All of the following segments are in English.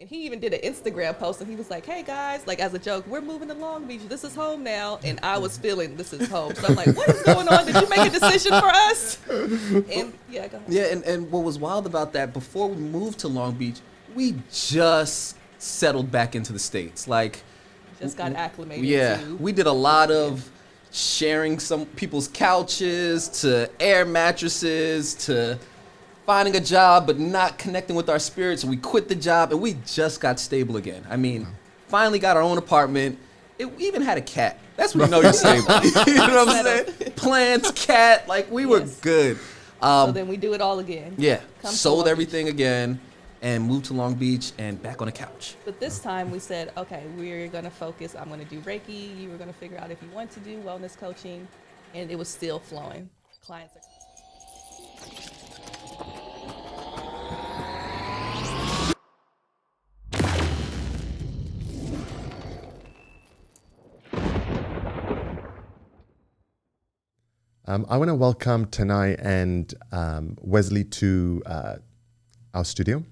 And he even did an Instagram post, and he was like, hey guys, like as a joke, we're moving to Long Beach. This is home now. And I was feeling this is home. So I'm like, what is going on? Did you make a decision for us? And yeah, go ahead. Yeah, and what was wild about that, before we moved to Long Beach, we just settled back into the States. Like, Just got acclimated yeah, to. we did a lot of sharing some people's couches, to air mattresses, to finding a job but not connecting with our spirits. We quit the job and we just got stable again. I mean, finally got our own apartment. We even had a cat. That's when you know you're stable. You know what I'm saying? Plants, cat, like we were good. So then we do it all again. Yeah, Come to sold Long everything again and moved to Long Beach and back on the couch. But this time we said, okay, we're going to focus. I'm going to do Reiki. You were going to figure out if you want to do wellness coaching. And it was still flowing. Clients are... I want to welcome Tanai and Wesley to our studio.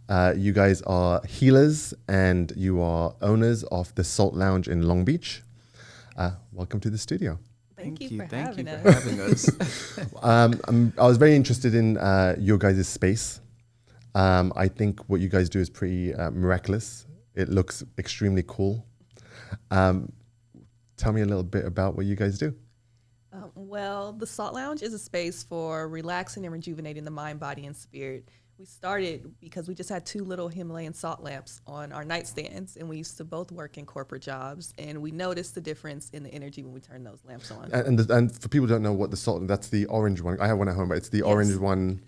You guys are healers and you are owners of the Salt Lounge in Long Beach. Welcome to the studio. Thank you for having us. I was very interested in your guys' space. I think what you guys do is pretty miraculous. It looks extremely cool. Tell me a little bit about what you guys do. Well, the Salt Lounge is a space for relaxing and rejuvenating the mind, body, and spirit. We started because we just had 2 little Himalayan salt lamps on our nightstands, and we used to both work in corporate jobs, and we noticed the difference in the energy when we turned those lamps on. And for people who don't know what the salt, that's the orange one. I have one at home, but it's the orange one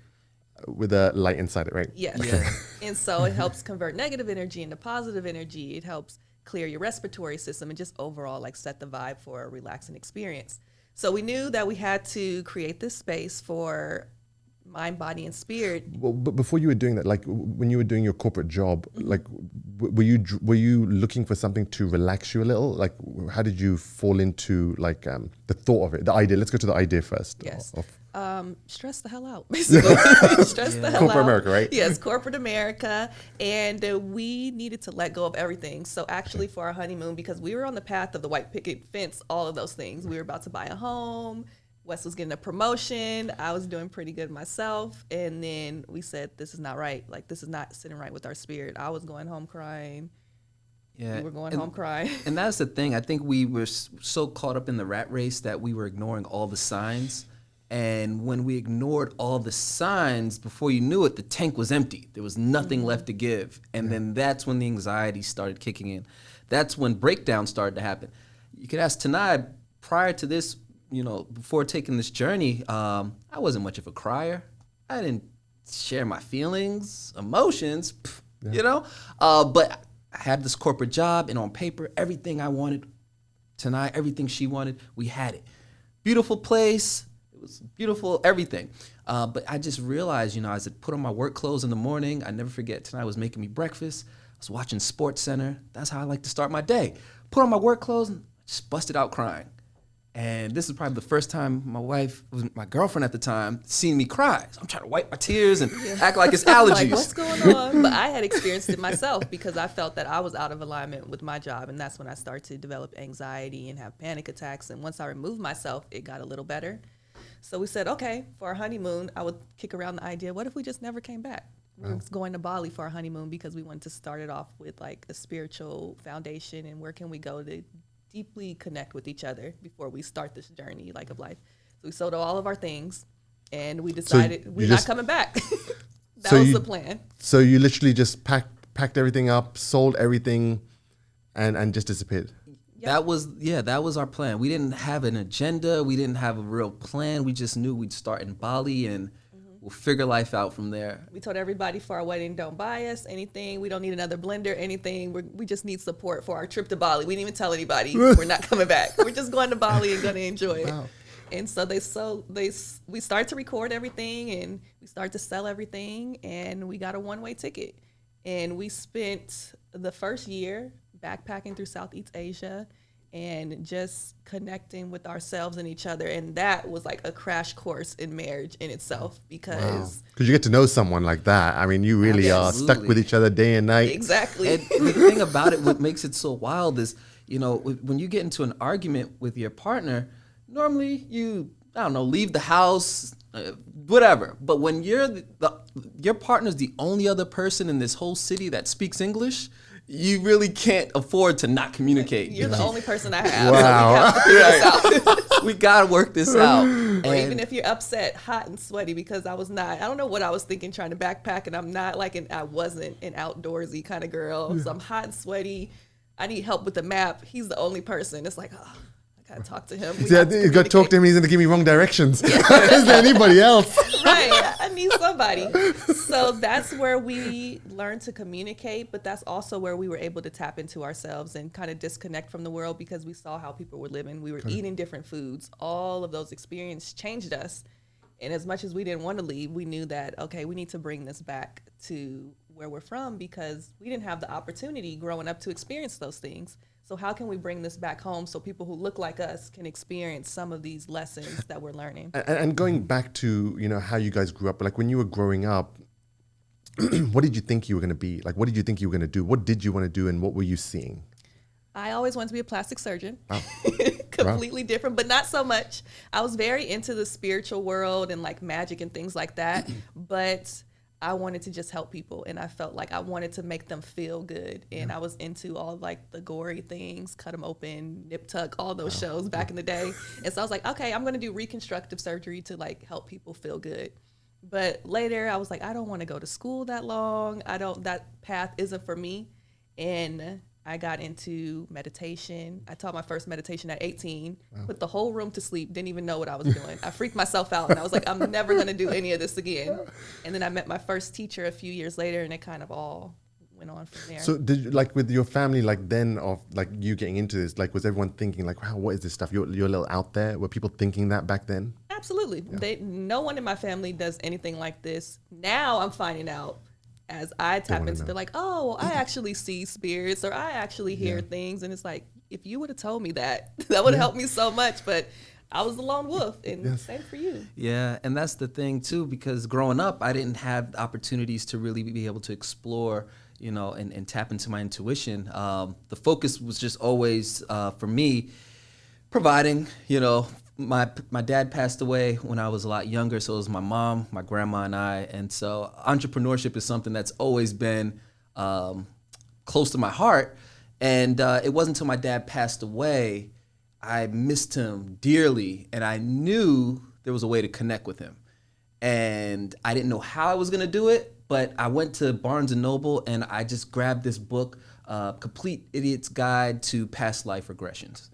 with a light inside it, right? Yes. Yeah. And so it helps convert negative energy into positive energy. It helps clear your respiratory system and just overall like set the vibe for a relaxing experience. So we knew that we had to create this space for mind, body, and spirit. Well, but before you were doing that, like when you were doing your corporate job, like were you looking for something to relax you a little? Like how did you fall into like the thought of it, the idea? Let's go to the idea first. Yes. Stress the hell out, basically. Stress the hell Corporate out. America, right? Yes, corporate America. And we needed to let go of everything. So actually for our honeymoon, because we were on the path of the white picket fence, all of those things. We were about to buy a home. Wes was getting a promotion. I was doing pretty good myself. And then we said, this is not right. Like, this is not sitting right with our spirit. I was going home crying. Yeah, we were going home crying. And that's the thing. I think we were so caught up in the rat race that we were ignoring all the signs. And when we ignored all the signs, before you knew it, the tank was empty. There was nothing left to give. And then that's when the anxiety started kicking in. That's when breakdowns started to happen. You could ask Tanai, prior to this, you know, before taking this journey, I wasn't much of a crier. I didn't share my feelings, emotions, you know. But I had this corporate job, and on paper, everything I wanted, Tanai, everything she wanted, we had it. Beautiful place. It was beautiful, everything. But I just realized, you know, as I put on my work clothes in the morning, I never forget, Tanai was making me breakfast. I was watching Sports Center. That's how I like to start my day. Put on my work clothes and just busted out crying. And this is probably the first time my wife, was my girlfriend at the time, seen me cry. So I'm trying to wipe my tears and act like it's allergies. Like, what's going on? But I had experienced it myself because I felt that I was out of alignment with my job. And that's when I started to develop anxiety and have panic attacks. And once I removed myself, it got a little better. So we said, okay, for our honeymoon, I would kick around the idea, what if we just never came back? We were going to Bali for our honeymoon because we wanted to start it off with like a spiritual foundation and where can we go to deeply connect with each other before we start this journey like of life. So we sold all of our things and we decided we're not coming back. That was the plan. So you literally just packed everything up, sold everything and just disappeared. That was our plan. We didn't have an agenda. We didn't have a real plan. We just knew we'd start in Bali and we'll figure life out from there. We told everybody for our wedding, don't buy us anything. We don't need another blender, anything. We just need support for our trip to Bali. We didn't even tell anybody we're not coming back. We're just going to Bali and going to enjoy it. Wow. And so we started to record everything and we started to sell everything and we got a one-way ticket. And we spent the first year backpacking through Southeast Asia and just connecting with ourselves and each other. And that was like a crash course in marriage in itself, because you get to know someone like that. I mean, you really are stuck with each other day and night. Exactly. And the thing about it, what makes it so wild is, you know, when you get into an argument with your partner, normally you, I don't know, leave the house, whatever. But when your partner's the only other person in this whole city that speaks English, you really can't afford to not communicate. You're the only person I have. Wow. So we have to figure this out. We gotta work this out. Or even if you're upset, hot and sweaty, because I don't know what I was thinking trying to backpack, and I wasn't an outdoorsy kind of girl. So I'm hot and sweaty. I need help with the map. He's the only person. It's like, oh, I gotta talk to him. You got to talk to him. He's going to give me wrong directions. Is there anybody else? Right. I need somebody. So that's where we learned to communicate, but that's also where we were able to tap into ourselves and kind of disconnect from the world, because we saw how people were living. We were eating different foods. All of those experiences changed us. And as much as we didn't want to leave, we knew that, okay, we need to bring this back to where we're from, because we didn't have the opportunity growing up to experience those things. So how can we bring this back home so people who look like us can experience some of these lessons that we're learning? And going back to, you know, how you guys grew up, like when you were growing up, what did you think you were going to be? Like, what did you think you were going to do? What did you want to do, and what were you seeing? I always wanted to be a plastic surgeon. Wow. Completely different, but not so much. I was very into the spiritual world and like magic and things like that, but I wanted to just help people, and I felt like I wanted to make them feel good. And I was into all like the gory things, cut them open, nip tuck, all those shows back in the day. And so I was like, okay, I'm going to do reconstructive surgery to like help people feel good. But later I was like, I don't want to go to school that long. That path isn't for me. And I got into meditation. I taught my first meditation at 18, put the whole room to sleep, didn't even know what I was doing. I freaked myself out, and I was like, I'm never going to do any of this again. And then I met my first teacher a few years later, and it kind of all went on from there. So did you, like with your family, like then of like you getting into this, like was everyone thinking like, wow, what is this stuff? You're a little out there. Were people thinking that back then? Absolutely. No one in my family does anything like this. Now I'm finding out as I tap into, they're like, oh, I actually see spirits, or I actually hear things. And it's like, if you would have told me that, that would have helped me so much. But I was the lone wolf, and same for you. Yeah, and that's the thing too, because growing up, I didn't have opportunities to really be able to explore, you know, and tap into my intuition. The focus was just always, for me, providing, you know. My dad passed away when I was a lot younger, so it was my mom, my grandma, and I. And so entrepreneurship is something that's always been close to my heart. And it wasn't until my dad passed away, I missed him dearly, and I knew there was a way to connect with him. And I didn't know how I was going to do it, but I went to Barnes & Noble, and I just grabbed this book, Complete Idiot's Guide to Past Life Regressions.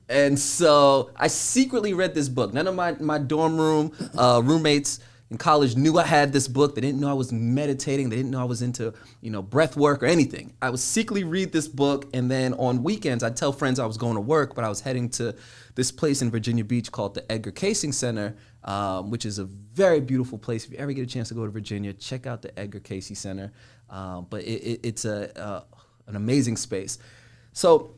And so I secretly read this book. None of my dorm room roommates in college knew I had this book. They didn't know I was meditating. They didn't know I was into, you know, breath work or anything. I would secretly read this book, and then on weekends I'd tell friends I was going to work, but I was heading to this place in Virginia Beach called the Edgar Cayce Center, which is a very beautiful place. If you ever get a chance to go to Virginia, check out the Edgar Cayce Center. But it's an amazing space. So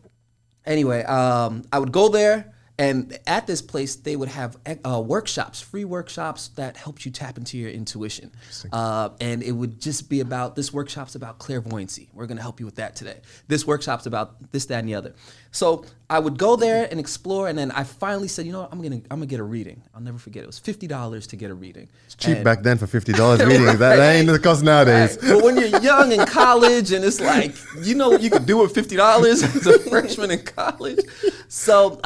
anyway, I would go there, and at this place, they would have workshops, free workshops that helped you tap into your intuition. And it would just be about, this workshop's about clairvoyancy. We're going to help you with that today. This workshop's about this, that, and the other. So I would go there and explore, and then I finally said, you know what, I'm gonna get a reading. I'll never forget. It was $50 to get a reading. It's cheap back then for $50 reading. That ain't the cost nowadays. Right. But when you're young in college, and it's like, you know what you could do with $50 as a freshman in college. So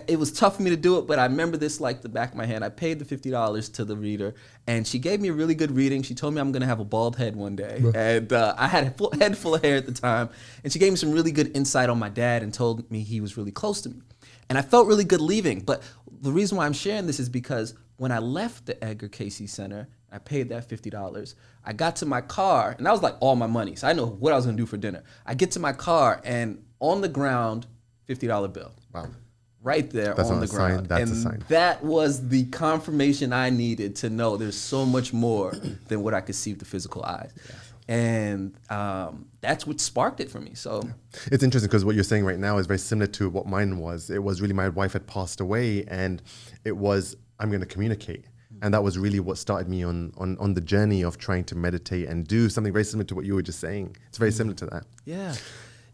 it was tough for me to do it, but I remember this like the back of my hand. I paid the $50 to the reader, and she gave me a really good reading. She told me I'm gonna have a bald head one day, and I had a head full of hair at the time. And she gave me some really good insight on my dad and told me he was really close to me. And I felt really good leaving. But the reason why I'm sharing this is because when I left the Edgar Cayce Center, I paid that $50. I got to my car, and that was like all my money. So I know what I was gonna do for dinner. I get to my car, and on the ground, $50 bill. Wow. Right there on the ground. That's a sign. That was the confirmation I needed to know there's so much more than what I could see with the physical eyes. And that's what sparked it for me. So it's interesting because what you're saying right now is very similar to what mine was. It was really my wife had passed away, and it was, I'm going to communicate. And that was really what started me on the journey of trying to meditate and do something very similar to what you were just saying. It's very similar to that. Yeah.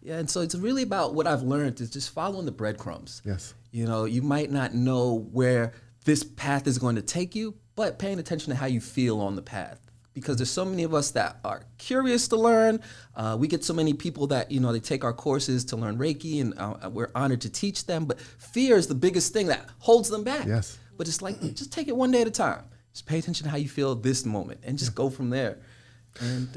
Yeah. And so it's really about what I've learned is just following the breadcrumbs. Yes. You know, you might not know where this path is going to take you, but paying attention to how you feel on the path. Because there's so many of us that are curious to learn. We get so many people that, you know, they take our courses to learn Reiki, and we're honored to teach them. But fear is the biggest thing that holds them back. Yes. But it's like, just take it one day at a time. Just pay attention to how you feel this moment and just go from there. And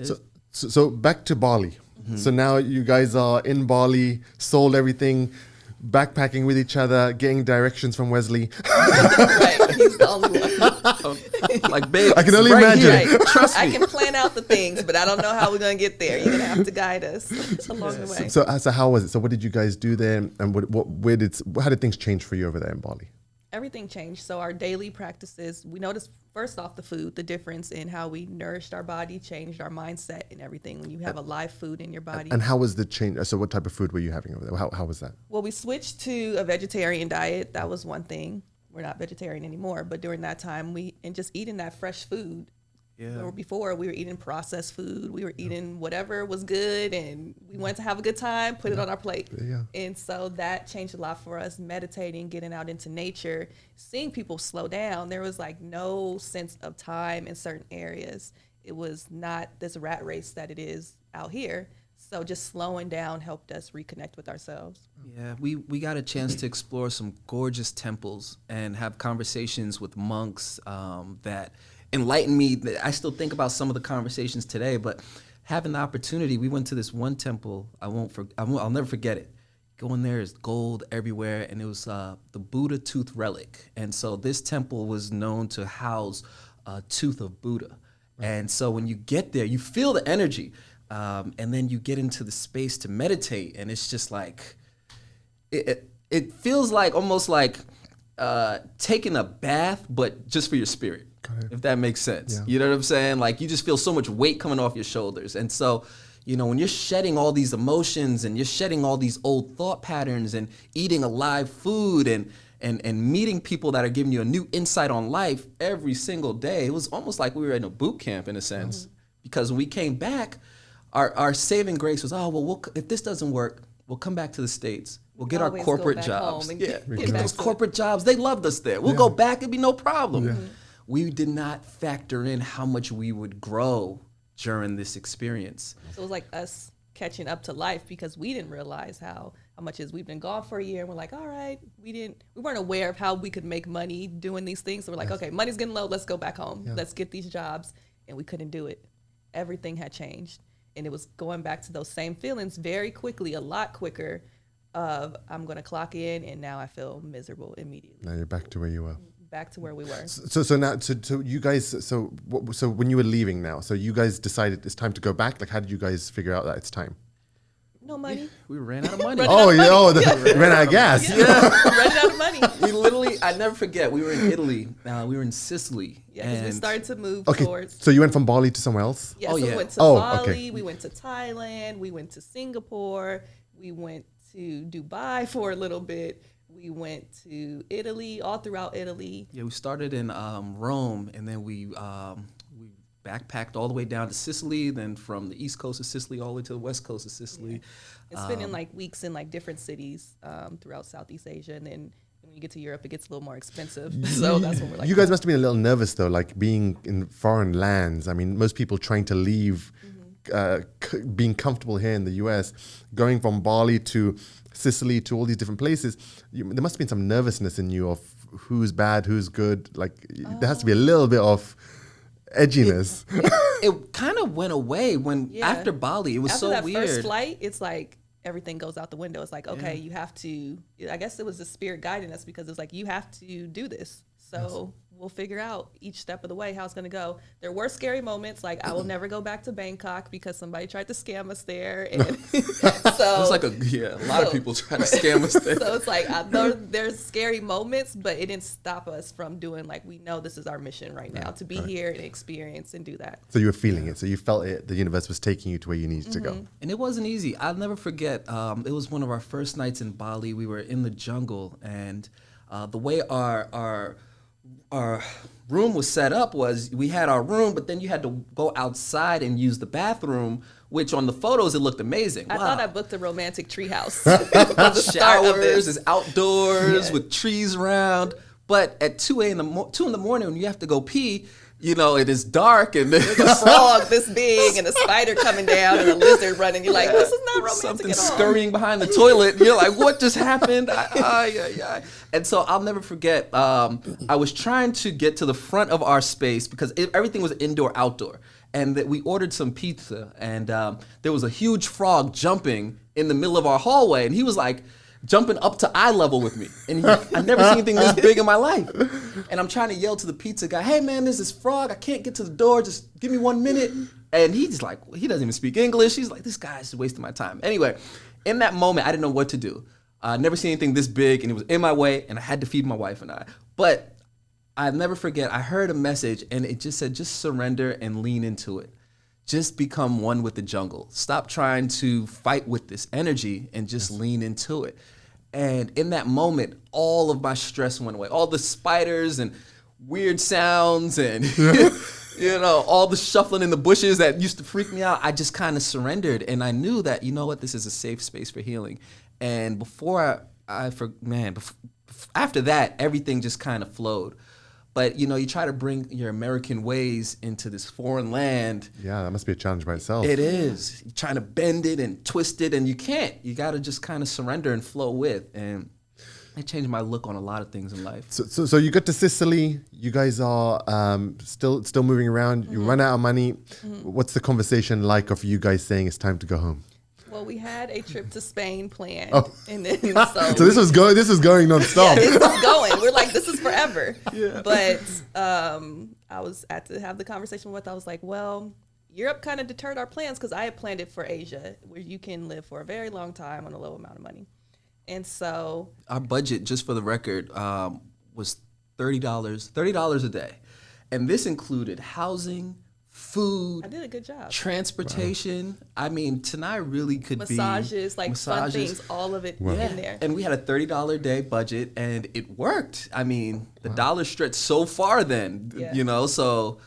so back to Bali. So now you guys are in Bali, sold everything, backpacking with each other, getting directions from Wesley. Right, he's the only one. like, babe, I can only right imagine. here. Trust me. I can plan out the things, but I don't know how we're going to get there. You're going to have to guide us along the way. So how was it? So what did you guys do there, and how did things change for you over there in Bali? Everything changed. So our daily practices, we noticed first off the food, the difference in how we nourished our body, changed our mindset and everything when you have a live food in your body. And how was the change? So what type of food were you having over there? How was that? Well, we switched to a vegetarian diet. That was one thing. We're not vegetarian anymore, but during that time, just eating that fresh food. Yeah. Or before, we were eating processed food. We were eating whatever was good, and we wanted to have a good time, put it on our plate. Yeah. And so that changed a lot for us, meditating, getting out into nature, seeing people slow down. There was like no sense of time in certain areas. It was not this rat race that it is out here. So just slowing down helped us reconnect with ourselves. Yeah, we got a chance to explore some gorgeous temples and have conversations with monks that enlightened me. I still think about some of the conversations today, but having the opportunity, we went to this one temple. I'll never forget it. Going there is gold everywhere, and it was the Buddha tooth relic. And so this temple was known to house a tooth of Buddha. Right. And so when you get there, you feel the energy, and then you get into the space to meditate, and it's just like it feels like almost like taking a bath, but just for your spirit. If that makes sense. Yeah. You know what I'm saying? Like, you just feel so much weight coming off your shoulders. And so, you know, when you're shedding all these emotions and you're shedding all these old thought patterns and eating alive food and meeting people that are giving you a new insight on life every single day, it was almost like we were in a boot camp in a sense. Because when we came back, our saving grace was, if this doesn't work, we'll come back to the States. We'll get our corporate jobs. Get those corporate jobs. They loved us there. We'll go back. It'd be no problem. Yeah. We did not factor in how much we would grow during this experience. So it was like us catching up to life because we didn't realize how much as we've been gone for a year, and we're like, all right, we weren't aware of how we could make money doing these things. So we're like, okay, money's getting low, let's go back home. Yeah. Let's get these jobs. And we couldn't do it. Everything had changed. And it was going back to those same feelings very quickly, a lot quicker of I'm going to clock in, and now I feel miserable immediately. Now you're back to where you were. Back to where we were. So now, so you guys, so when you were leaving now, so you guys decided it's time to go back. Like, how did you guys figure out that it's time? No money. Yeah, we ran out of money. Ran out of gas. Yeah, running out of money. We literally, I never forget. We were in Italy. We were in Sicily. Yeah, because we started to move towards. So you went from Bali to somewhere else? Yeah, we went to Bali. Okay. We went to Thailand. We went to Singapore. We went to Dubai for a little bit. We went to Italy, all throughout Italy. Yeah, we started in Rome, and then we backpacked all the way down to Sicily, then from the east coast of Sicily all the way to the west coast of Sicily. Yeah. And spending like weeks in like different cities throughout Southeast Asia, and then when you get to Europe, it gets a little more expensive. So that's when we're like. You guys must have been a little nervous though, like being in foreign lands. I mean, most people trying to leave, being comfortable here in the U.S., going from Bali to Sicily to all these different places, there must have been some nervousness in you of who's bad, who's good. Like there has to be a little bit of edginess. It kind of went away when after Bali. It was so weird. After that first flight, it's like everything goes out the window. It's like, okay, you have to. I guess it was the spirit guiding us because it's like you have to do this. So we'll figure out each step of the way how it's going to go. There were scary moments, like I will never go back to Bangkok because somebody tried to scam us there. And so it's like a lot of people try to scam us there. So it's like there's scary moments, but it didn't stop us from doing, like, we know this is our mission right now, to be here and experience and do that. So you were feeling it. So you felt it. The universe was taking you to where you needed to go. And it wasn't easy. I'll never forget. It was one of our first nights in Bali. We were in the jungle, and the way our room was set up was we had our room, but then you had to go outside and use the bathroom, which on the photos, it looked amazing. I thought I booked a romantic treehouse. Showers is outdoors with trees around. But at 2 in the morning when you have to go pee, you know, it is dark and there's a frog this big and a spider coming down and a lizard running. You're like, this is not romantic something at all. scurrying behind the toilet. You're like, what just happened? And so I'll never forget, I was trying to get to the front of our space because everything was indoor, outdoor. And that we ordered some pizza, and there was a huge frog jumping in the middle of our hallway. And he was like, jumping up to eye level with me. And I've never seen anything this big in my life. And I'm trying to yell to the pizza guy, hey man, there's this frog. I can't get to the door. Just give me 1 minute. And he's like, he doesn't even speak English. He's like, this guy's wasting my time. Anyway, in that moment, I didn't know what to do. I never seen anything this big, and it was in my way, and I had to feed my wife and I. But I'll never forget, I heard a message, and it just said, just surrender and lean into it. Just become one with the jungle. Stop trying to fight with this energy and just lean into it. And in that moment, all of my stress went away. All the spiders and weird sounds and, you know, all the shuffling in the bushes that used to freak me out, I just kind of surrendered. And I knew that, you know what, this is a safe space for healing. And after that, everything just kind of flowed. But, you know, you try to bring your American ways into this foreign land. Yeah, that must be a challenge by itself. It is. You're trying to bend it and twist it, and you can't. You got to just kind of surrender and flow with. And it changed my look on a lot of things in life. So you got to Sicily. You guys are still moving around. You run out of money. What's the conversation like of you guys saying it's time to go home? Well, we had a trip to Spain planned, and then so this was going nonstop. Yeah, this was going. We're like, this is forever. Yeah. But I was at to have the conversation with. I was like, well, Europe kind of deterred our plans because I had planned it for Asia, where you can live for a very long time on a low amount of money, and so our budget, just for the record, was $30 a day, and this included housing, food. I did a good job. Transportation. Wow. I mean, Tanai really could massages, fun things, all of it in there. And we had a $30 a day budget, and it worked. I mean, the dollar stretched so far then, you know, so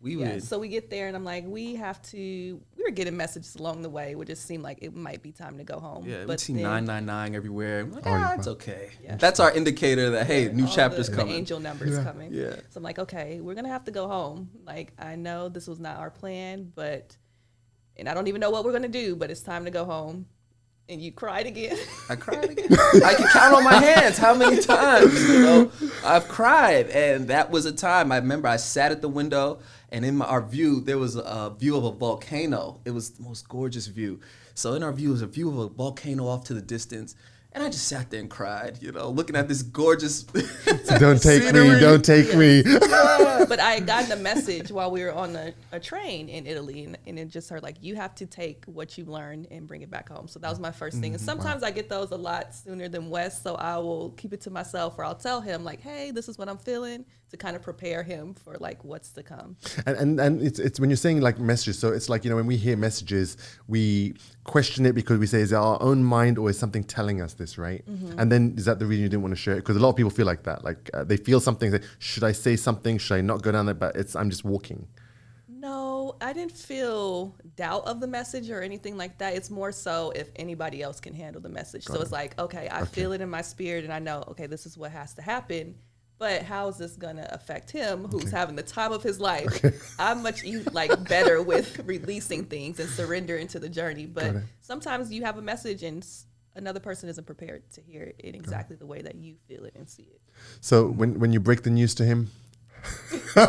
we would. So we get there, and I'm like, we were getting messages along the way. It just seemed like it might be time to go home. Yeah, but we'd see 999 everywhere. Like, it's okay. Yeah. That's our indicator that, hey, new chapter's coming. The angel numbers coming. Yeah. So I'm like, okay, we're going to have to go home. Like, I know this was not our plan, and I don't even know what we're going to do, but it's time to go home. And you cried again. I cried again. I can count on my hands how many times, you know, I've cried. And that was a time, I remember I sat at the window, and in our view, there was a view of a volcano. It was the most gorgeous view. So in our view, was a view of a volcano off to the distance. And I just sat there and cried, you know, looking at this gorgeous Don't take me, don't take me. Yeah. But I had gotten a message while we were on a train in Italy, and it just heard, like, you have to take what you've learned and bring it back home. So that was my first thing. And sometimes I get those a lot sooner than Wes, so I will keep it to myself, or I'll tell him, like, hey, this is what I'm feeling, to kind of prepare him for, like, what's to come. And it's when you're saying, like, messages, so it's like, you know, when we hear messages, we question it because we say, is it our own mind or is something telling us this, right? And then is that the reason you didn't want to share it? Because a lot of people feel like that, like they feel something, say, should I say something? Should I not go down there? But I'm just walking. No, I didn't feel doubt of the message or anything like that. It's more so if anybody else can handle the message. So it's like, okay, I feel it in my spirit, and I know, okay, this is what has to happen. But how is this going to affect him, who's having the time of his life? I'm much better with releasing things and surrendering to the journey. But sometimes you have a message and another person isn't prepared to hear it in exactly the way that you feel it and see it. So when you break the news to him, how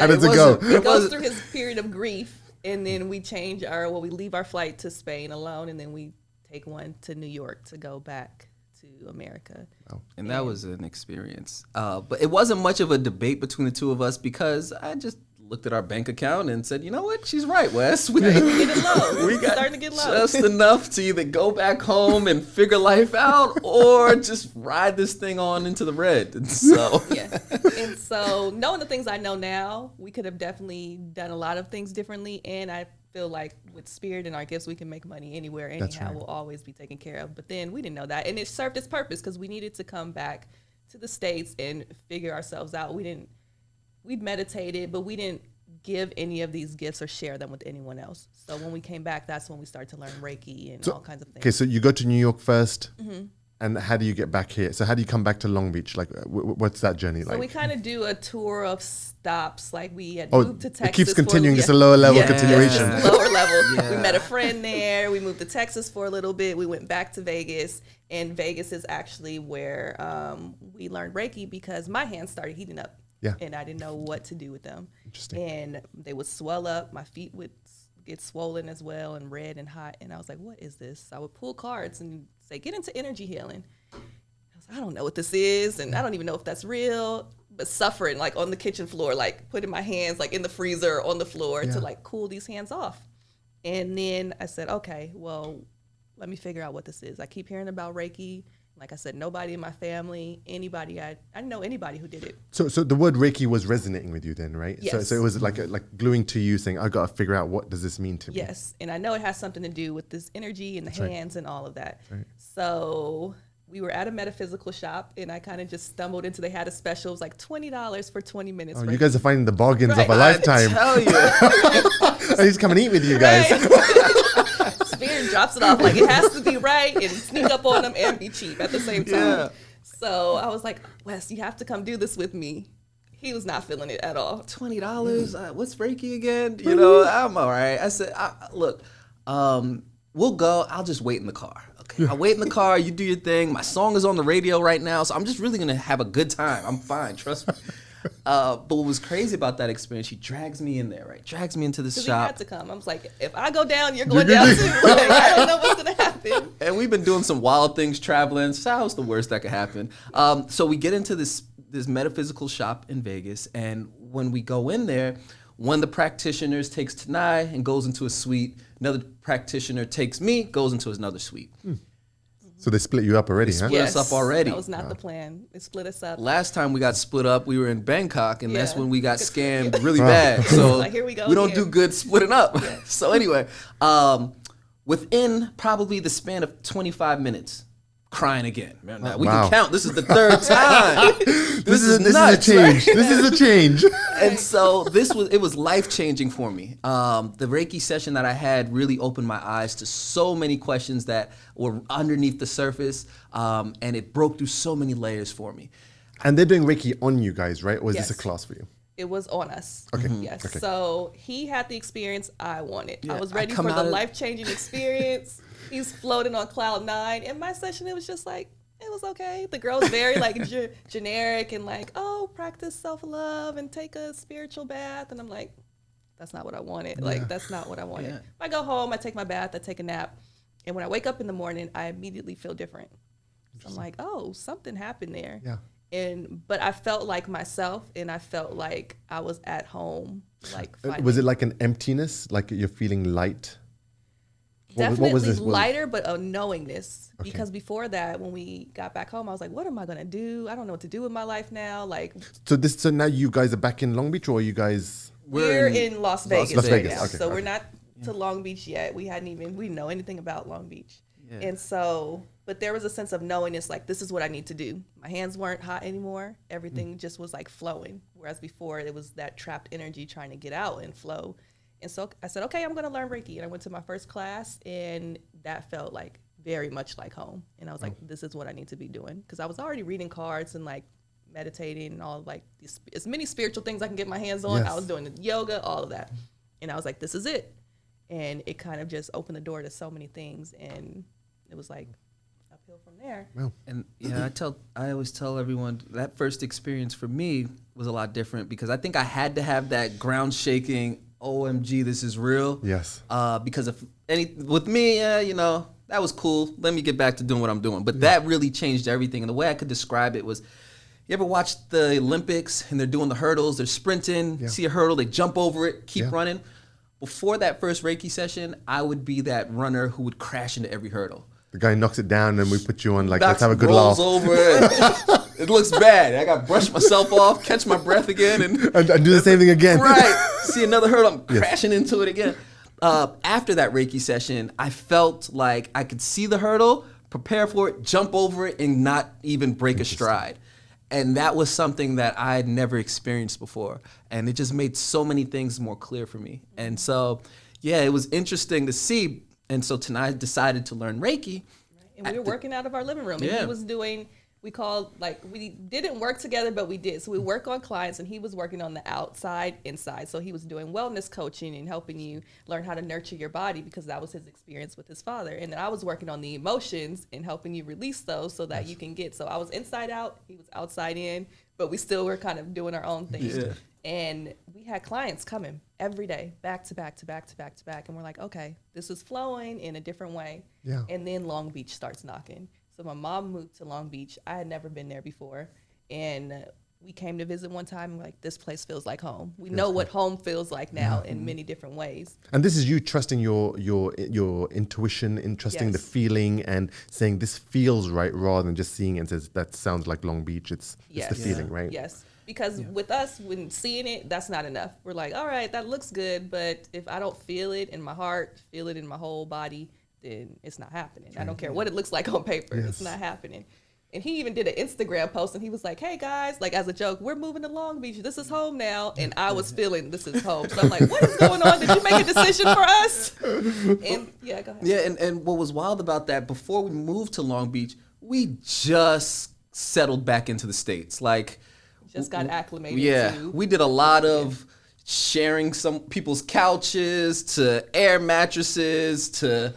does it go? It goes through his period of grief, and then we we leave our flight to Spain alone, and then we take one to New York to go back to America. Wow. And that was an experience. But it wasn't much of a debate between the two of us because I just looked at our bank account and said, you know what? She's right, Wes. We We're getting low. we got starting to get low. just enough to either go back home and figure life out or just ride this thing on into the red. And so, And so knowing the things I know now, we could have definitely done a lot of things differently. And I feel like with spirit and our gifts, we can make money anywhere, anyhow. We'll always be taken care of. But then we didn't know that. And it served its purpose because we needed to come back to the States and figure ourselves out. We'd meditated, but we didn't give any of these gifts or share them with anyone else. So when we came back, that's when we started to learn Reiki and all kinds of things. Okay, so you go to New York first, and how do you get back here? So how do you come back to Long Beach? Like, what's that journey like? So we kind of do a tour of stops. Like we had moved to Texas. It keeps continuing, just a lower level continuation. Just lower level. We met a friend there. We moved to Texas for a little bit. We went back to Vegas. And Vegas is actually where we learned Reiki because my hands started heating up. Yeah. And I didn't know what to do with them. Interesting. And they would swell up. My feet would get swollen as well and red and hot. And I was like, what is this? I would pull cards and say, get into energy healing. I was like, I don't know what this is. And I don't even know if that's real. But suffering, like on the kitchen floor, like putting my hands like in the freezer on the floor to like cool these hands off. And then I said, okay, well, let me figure out what this is. I keep hearing about Reiki. Like I said, nobody in my family, anybody, I didn't know anybody who did it. So the word Reiki was resonating with you then, right? Yes. So it was like gluing to you, saying, I got to figure out what does this mean to me. Yes, and I know it has something to do with this energy and the hands and all of that. Right. So we were at a metaphysical shop, and I kind of just stumbled into. They had a special. It was like $20 for 20 minutes. Oh, you guys are finding the bargains of a I lifetime. tell you. I need to come and eat with you guys. Spirit drops it off like it has to be right and sneak up on them and be cheap at the same time. Yeah. So I was like, Wes, you have to come do this with me. He was not feeling it at all. $20. What's Reiki again? You know, I'm all right. I said, look, we'll go. I'll just wait in the car. Okay. I'll wait in the car. You do your thing. My song is on the radio right now, so I'm just really going to have a good time. I'm fine. Trust me. But what was crazy about that experience, she drags me in there, right? Drags me into the shop. He had to come. I was like, if I go down, you're going down too. Like, I don't know what's going to happen. And we've been doing some wild things traveling. So that was the worst that could happen. So we get into this metaphysical shop in Vegas. And when we go in there, one of the practitioners takes Tanai and goes into a suite. Another practitioner takes me, goes into another suite. So they split you up already, huh? Split us up already. That was not the plan. It split us up. Last time we got split up, we were in Bangkok, and that's Yeah. when we got scammed really bad. So Like, here we go don't again. do good splitting up. So anyway, within probably the span of 25 minutes, crying again. Man, now we can count. This is the third time. This is nuts, a change. right? This is a change. And so it was life-changing for me. The Reiki session that I had really opened my eyes to so many questions that were underneath the surface, and it broke through so many layers for me. And they're doing Reiki on you guys, right? Or is this Yes. a class for you? It was on us. Okay. Yes. Okay. So he had the experience I wanted. Yeah, I was I ready come for the out of- life-changing experience. He's floating on cloud 9. In my session, it was just like, it was okay. The girl's very like generic and like, oh, practice self-love and take a spiritual bath. And I'm like, that's not what I wanted. Like, that's not what I wanted. Yeah. I go home, I take my bath, I take a nap. And when I wake up in the morning, I immediately feel different. So I'm like, oh, something happened there. Yeah. But I felt like myself, and I felt like I was at home. Like, Was it like an emptiness? Like you're feeling light? definitely lighter, but a knowingness? Because before that, when we got back home, I was like, what am I gonna do? I don't know what to do with my life now. Like, So now you guys are back in Long Beach, or are you guys? we're in Las Vegas Las right Vegas, now, okay, so okay. we're not to Long Beach yet. We didn't know anything about Long Beach. Yeah. And so, but there was a sense of knowingness, like, this is what I need to do. My hands weren't hot anymore. Everything just was like flowing. Whereas before it was that trapped energy trying to get out and flow. And so I said, okay, I'm going to learn Reiki. And I went to my first class, and that felt like very much like home. And I was like, this is what I need to be doing. Because I was already reading cards and like meditating and all, like as many spiritual things I can get my hands on. Yes. I was doing the yoga, all of that. And I was like, this is it. And it kind of just opened the door to so many things. And it was like uphill from there. Wow. And yeah, I always tell everyone that first experience for me was a lot different because I think I had to have that ground shaking, OMG, this is real. Yes. Because with me, that was cool. Let me get back to doing what I'm doing. But that really changed everything. And the way I could describe it was, you ever watch the Olympics and they're doing the hurdles, they're sprinting, see a hurdle, they jump over it, keep running. Before that first Reiki session, I would be that runner who would crash into every hurdle. The guy knocks it down and we put you on like, let's have a good laugh. Rolls over. It looks bad. I got to brush myself off, catch my breath again. And do the same thing again. Right. See another hurdle, I'm crashing into it again. After that Reiki session, I felt like I could see the hurdle, prepare for it, jump over it, and not even break a stride. And that was something that I had never experienced before. And it just made so many things more clear for me. And so, yeah, it was interesting to see. And so Tanai decided to learn Reiki. And we were working out of our living room. And he was doing, we didn't work together, but we did. So we work on clients and he was working on the outside, inside. So he was doing wellness coaching and helping you learn how to nurture your body because that was his experience with his father. And then I was working on the emotions and helping you release those so that you can get, so I was inside out, he was outside in, but we still were kind of doing our own thing. Yeah. And we had clients coming every day, back to back to back to back to back. And we're like, okay, this is flowing in a different way. Yeah. And then Long Beach starts knocking. So my mom moved to Long Beach. I had never been there before. And we came to visit one time and like, this place feels like home. We know what home feels like now in many different ways. And this is you trusting your intuition, in trusting the feeling and saying this feels right rather than just seeing it and says, that sounds like Long Beach. It's the feeling, right? Yes. Because with us, when seeing it, that's not enough. We're like, all right, that looks good. But if I don't feel it in my heart, feel it in my whole body, then it's not happening. I don't care what it looks like on paper. It's not happening. And he even did an Instagram post and he was like, hey guys, like as a joke, we're moving to Long Beach. This is home now. And I was feeling this is home. So I'm like, what is going on? Did you make a decision for us? And yeah, go ahead. Yeah, and what was wild about that, before we moved to Long Beach, we just settled back into the States. Like, just got acclimated. Yeah, we did a lot of sharing some people's couches to air mattresses to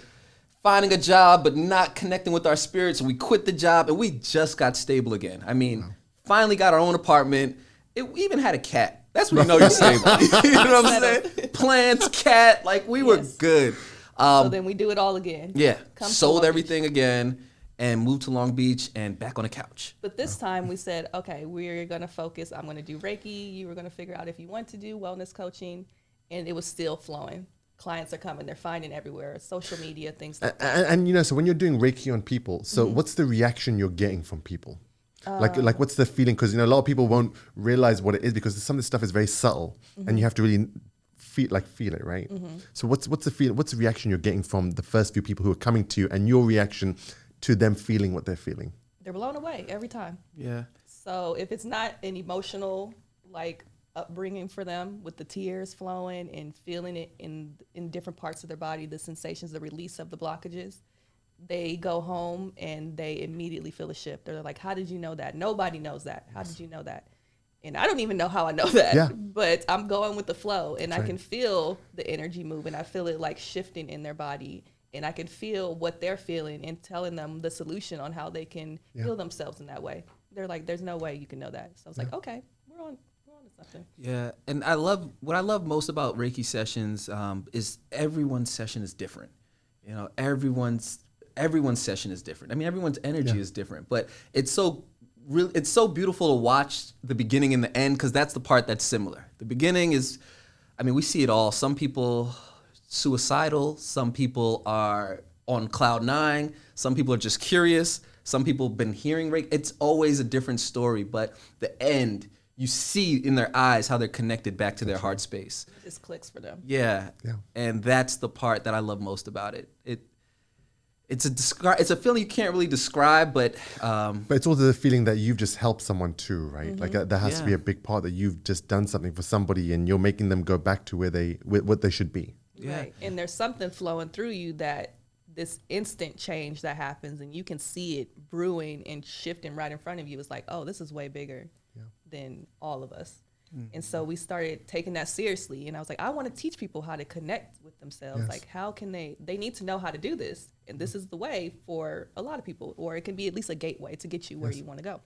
finding a job but not connecting with our spirits. We quit the job and we just got stable again. I mean, finally got our own apartment. We even had a cat. That's when you know you're stable. You know what I'm saying? Plants, cat, like we were good. So then we do it all again. Yeah, sold everything again. And moved to Long Beach and back on the couch. But this time we said, okay, we're going to focus. I'm going to do Reiki. You were going to figure out if you want to do wellness coaching. And it was still flowing. Clients are coming. They're finding everywhere. Social media, things like that. And you know, so when you're doing Reiki on people, so what's the reaction you're getting from people? Like what's the feeling? Because, you know, a lot of people won't realize what it is because some of this stuff is very subtle and you have to really feel it, right? So what's the feeling? What's the reaction you're getting from the first few people who are coming to you and your reaction to them feeling what they're feeling? They're blown away every time. Yeah. So if it's not an emotional like upbringing for them with the tears flowing and feeling it in different parts of their body, the sensations, the release of the blockages, they go home and they immediately feel a shift. They're like, how did you know that? Nobody knows that. How did you know that? And I don't even know how I know that, but I'm going with the flow and I can feel the energy moving. I feel it like shifting in their body. And I can feel what they're feeling and telling them the solution on how they can heal themselves in that way. They're like, there's no way you can know that. So I was like, okay, we're on to something. Yeah, and what I love most about Reiki sessions is everyone's session is different. You know, everyone's session is different. I mean, everyone's energy is different, but it's so beautiful to watch the beginning and the end because that's the part that's similar. The beginning is, I mean, we see it all. Some people suicidal, some people are on cloud 9, some people are just curious, some people have been hearing Reiki. It's always a different story, but the end, you see in their eyes how they're connected back to their heart space. It just clicks for them. Yeah. And that's the part that I love most about it. It's a feeling you can't really describe, but it's also the feeling that you've just helped someone too, right? Like that has to be a big part, that you've just done something for somebody and you're making them go back to what they should be. Yeah. Right. And there's something flowing through you, that this instant change that happens and you can see it brewing and shifting right in front of you. It's like, oh, this is way bigger than all of us. And so we started taking that seriously. And I was like, I want to teach people how to connect with themselves. Like, how can they need to know how to do this. And this is the way for a lot of people, or it can be at least a gateway to get you where you want to go.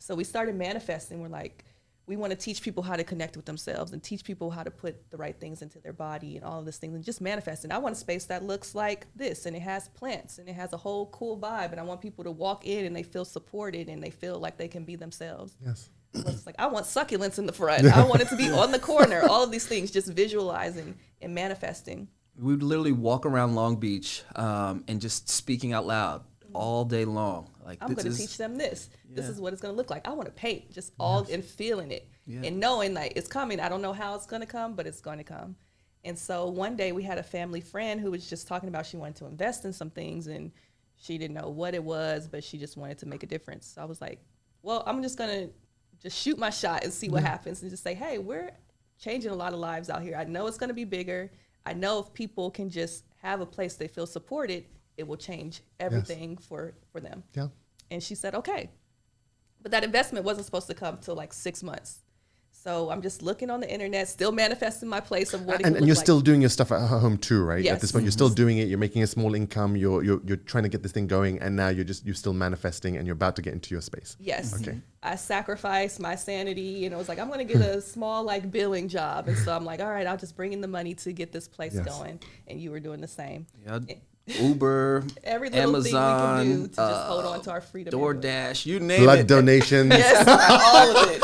So we started manifesting. We're like, we want to teach people how to connect with themselves and teach people how to put the right things into their body and all of these things and just manifest. And I want a space that looks like this, and it has plants, and it has a whole cool vibe, and I want people to walk in and they feel supported and they feel like they can be themselves. Yes. It's like, I want succulents in the front. I want it to be on the corner. All of these things, just visualizing and manifesting. We would literally walk around Long Beach and just speaking out loud all day long. Like, I'm going to teach them this. Yeah. This is what it's going to look like. I want to paint just all and feeling it and knowing like it's coming. I don't know how it's going to come, but it's going to come. And so one day we had a family friend who was just talking about she wanted to invest in some things and she didn't know what it was, but she just wanted to make a difference. So I was like, well, I'm just going to just shoot my shot and see what happens and just say, hey, we're changing a lot of lives out here. I know it's going to be bigger. I know if people can just have a place they feel supported, it will change everything for them. Yeah. And she said, okay. But that investment wasn't supposed to come till like 6 months. So I'm just looking on the internet, still manifesting my place of what it And you're still doing your stuff at home too, right? Yes. At this point, you're still doing it. You're making a small income. You're trying to get this thing going, and now you're still manifesting, and you're about to get into your space. Yes. Okay. I sacrificed my sanity, and it was like, I'm going to get a small like billing job. And so I'm like, all right, I'll just bring in the money to get this place going. And you were doing the same. Yeah. Uber, every little Amazon, thing we can do to just hold on to our freedom. DoorDash, you name Blood it. donations. Yes, all of it.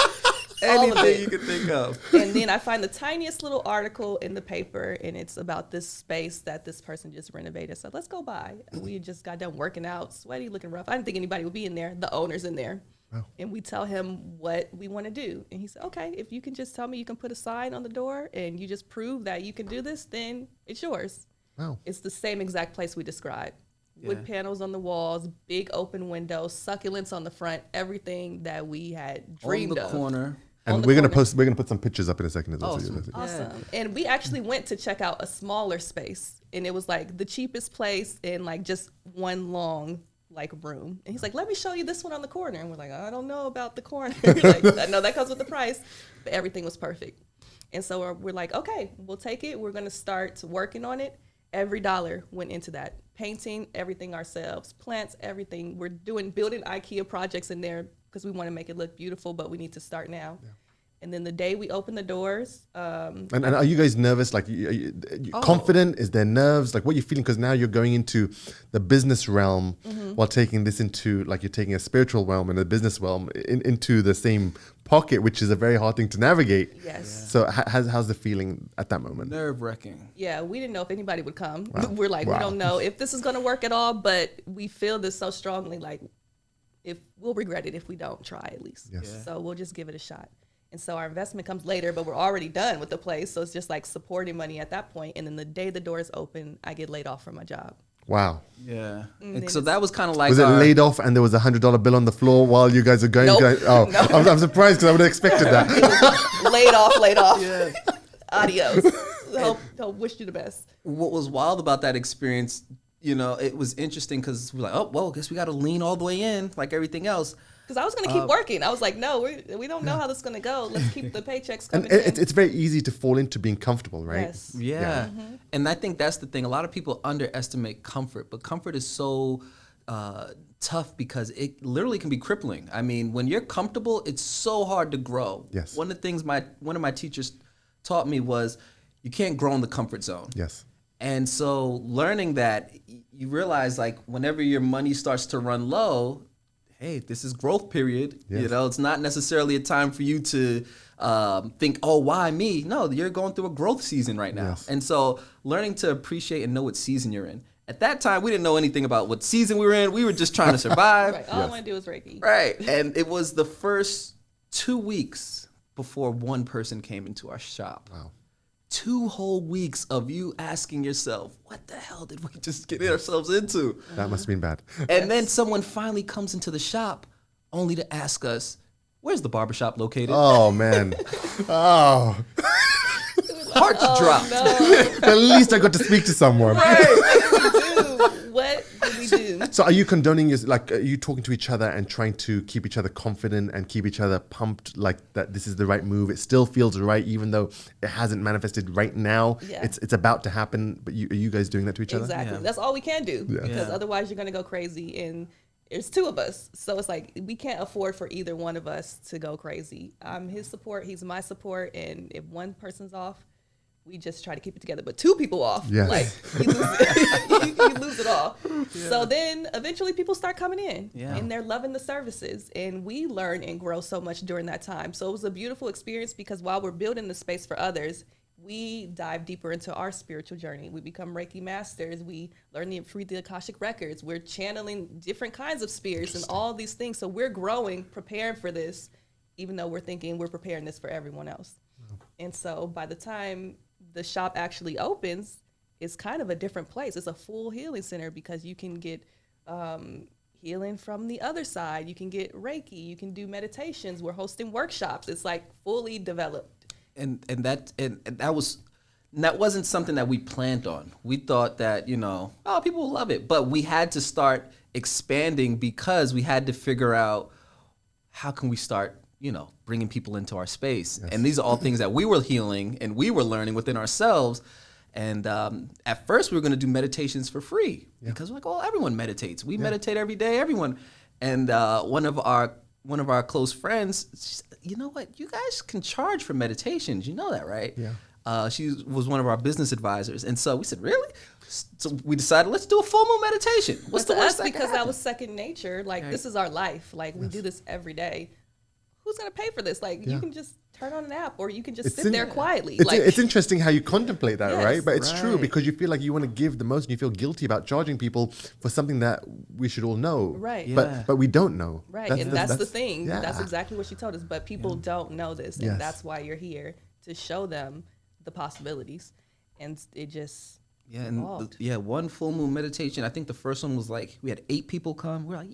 Anything you can think of. And then I find the tiniest little article in the paper, and it's about this space that this person just renovated. So let's go by. We just got done working out, sweaty, looking rough. I didn't think anybody would be in there. The owner's in there. Wow. And we tell him what we want to do. And he said, okay, if you can just tell me you can put a sign on the door and you just prove that you can do this, then it's yours. Wow. It's the same exact place we described. Wood panels on the walls, big open windows, succulents on the front, everything that we had dreamed of. On the corner. And we're gonna put some pictures up in a second as well. Awesome. Awesome. And we actually went to check out a smaller space, and it was like the cheapest place in like just one long like room. And he's like, let me show you this one on the corner. And we're like, I don't know about the corner. Like, I know that comes with the price, but everything was perfect. And so we're like, okay, we'll take it. We're going to start working on it. Every dollar went into that. Painting everything ourselves, plants, everything. We're building IKEA projects in there because we want to make it look beautiful, but we need to start now. Yeah. And then the day we open the doors. And are you guys nervous? Like, you confident? Is there nerves? Like, what are you feeling? Because now you're going into the business realm while taking this into, like, you're taking a spiritual realm and a business realm into the same pocket, which is a very hard thing to navigate. Yes. So how's the feeling at that moment? Nerve-wracking. Yeah, we didn't know if anybody would come. Wow. We're like, Wow. we don't know if this is going to work at all, but we feel this so strongly, like, if we'll regret it if we don't try at least. Yes. Yeah. So we'll just give it a shot. And so our investment comes later, but we're already done with the place. So it's just like supporting money at that point. And then the day the doors open, I get laid off from my job. Wow. Yeah. And And so that was kind of like Was it laid off and there was $100 bill on the floor while you guys are going? Nope. Oh, Nope. I'm surprised because I would have expected that. laid off. Yeah. Adios. Hope wish you the best. What was wild about that experience, you know, it was interesting because we're like, oh, well, I guess we got to lean all the way in like everything else. Because I was going to keep working. I was like, no, we don't know how this is going to go. Let's keep the paychecks And coming in. it's very easy to fall into being comfortable, right? Yes. Yeah. And I think that's the thing. A lot of people underestimate comfort, but comfort is so tough because it literally can be crippling. I mean, when you're comfortable, it's so hard to grow. Yes. One of the things one of my teachers taught me was you can't grow in the comfort zone. Yes. And so learning that, you realize like whenever your money starts to run low, hey, this is growth period. Yes. You know, it's not necessarily a time for you to think, oh, why me? No, you're going through a growth season right now. Yes. And so learning to appreciate and know what season you're in. At that time, we didn't know anything about what season we were in. We were just trying to survive. Right. All I want to do is reiki. Right. And it was the first 2 weeks before one person came into our shop. Wow. 2 whole weeks of you asking yourself, what the hell did we just get ourselves into? That must have been bad. And then someone finally comes into the shop only to ask us, where's the barbershop located? Oh, man. Oh. Hearts dropped. No. At least I got to speak to someone. What did we do? So are you condoning are you talking to each other and trying to keep each other confident and keep each other pumped like that this is the right move? It still feels right even though it hasn't manifested right now. Yeah. It's about to happen, but are you guys doing that to each other? Exactly. Yeah. That's all we can do Yeah. because Yeah. otherwise you're going to go crazy. And There's two of us. So it's like, we can't afford for either one of us to go crazy. I'm his support, he's my support. And if one person's off, we just try to keep it together. But two people off, Yes. like, you lose it. you lose it all. Yeah. So then eventually people start coming in and they're loving the services. And we learn and grow so much during that time. So it was a beautiful experience because while we're building the space for others, we dive deeper into our spiritual journey. We become Reiki masters. We learn to read the Akashic records. We're channeling different kinds of spirits and all these things. So we're growing, preparing for this, even though we're thinking we're preparing this for everyone else. Wow. And so by the time the shop actually opens, it's kind of a different place. It's a full healing center because you can get healing from the other side. You can get Reiki. You can do meditations. We're hosting workshops. It's like fully developed. And that wasn't something that we planned on. We thought that, people will love it. But we had to start expanding because we had to figure out how can we start, bringing people into our space. Yes. And these are all things that we were healing and we were learning within ourselves. And at first we were going to do meditations for free because we're like, oh, everyone meditates. We meditate every day, everyone. And one of our close friends, she said, you know what? You guys can charge for meditations. You know that, right? Yeah. She was one of our business advisors. And so we said, really? So we decided, let's do a full moon meditation. What's the worst because that was second nature. Like, this is our life. Like, we do this every day. Who's going to pay for this? Like, you can just turn on an app or you can just sit there quietly. It's interesting how you contemplate that, right? But it's true because you feel like you want to give the most and you feel guilty about charging people for something that we should all know. Right. Yeah. But we don't know. Right. That's the thing. Yeah. That's exactly what she told us. But people don't know this. And that's why you're here, to show them the possibilities. And it just one full moon meditation. I think the first one was like, we had 8 people come. We're like,